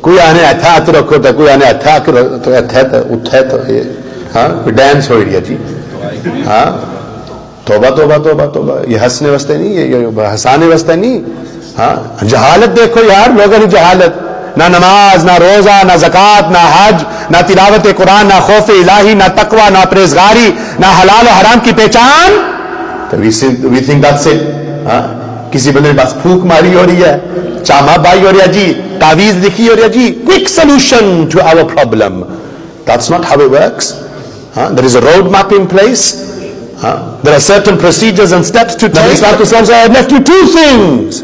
कोई आने हथ रखो तो कोई आने हथ तो उठे तो हाँ डांस हो रही है जी। हाँ तोबा तोबा तोबा तोबा, ये हंसने वास्ते नहीं, ये हंसाने वास्ते नहीं। हाँ जहालत देखो यार, लोगों की जहालत, ना नमाज, ना रोजा, ना ज़कात, ना हज, ना तिलावत कुरान, ना खौफ इलाही, ना तकवा, ना परहेजगारी, ना हलाल और हराम की पहचान। तो वी थिंक दैट्स इट। किसी बंदे ने बस फूक मारी हो रही है, चामा बाई हो रही है जी, तावीज लिखी हो रही है जी, quick solution to our problem. That's not how it works. There is a roadmap in place. There are certain procedures and steps to take. Nabi Sallallahu I have left you two things.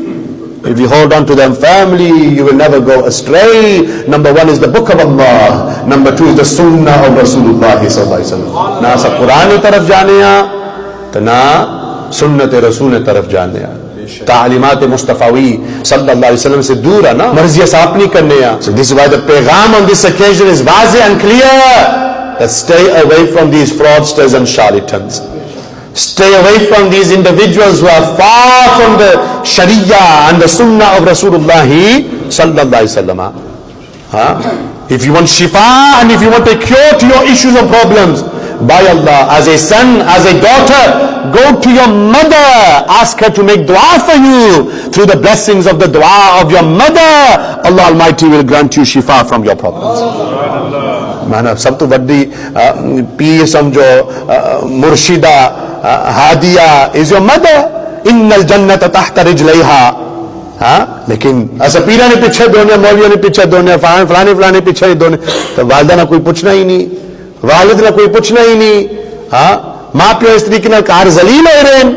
If you hold on to them firmly, you will never go astray. Number one is the book of Allah. Number two is the sunnah of Rasulullah Sallallahu Alaihi Wasallam. ना सब कुरान की तरफ जाने या तो ना सुन्नत रसूल की तरफ जाने या तालीमात मुस्तफावी सल्लल्लाहु अलैहि वसल्लम से दूर है ना, मर्जी साफ नहीं करने या। So this is why the पैगाम on this occasion is वाज़ेह and clear. That stay away from these fraudsters and charlatans. Stay away from these individuals who are far from the Sharia and the Sunnah of Rasulullah sallallahu alaihi wasallam. If you want shifa and if you want a cure to your issues or problems, by Allah, as a son, as a daughter, go to your mother, ask her to make dua for you. Through the blessings of the dua of your mother, Allah Almighty will grant you shifa from your problems. माना सब तो बड़ी पीर समझो, Murshida, Hadiya is your mother. इन्नल जन्नत तहत रिजलैहा। हाँ लेकिन ऐसा पीरा ने पीछे दोने, मौलवियों ने पीछे दोने, फलाने फलाने पीछे दोने, तो वालदा ना कोई पूछना ही नहीं, वालिद ना कोई पूछना ही नहीं। हाँ माँ प्यो इस तरीके ना कार जलील हो रहे हैं।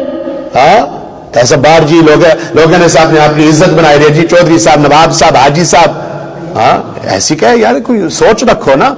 हाँ ऐसा बार जी लोगों ने साहब ने अपनी इज्जत बनाई रही जी, चौधरी साहब, नवाब साहब, हाजी साहब। हाँ ऐसी क्या है यार, कोई सोच रखो ना।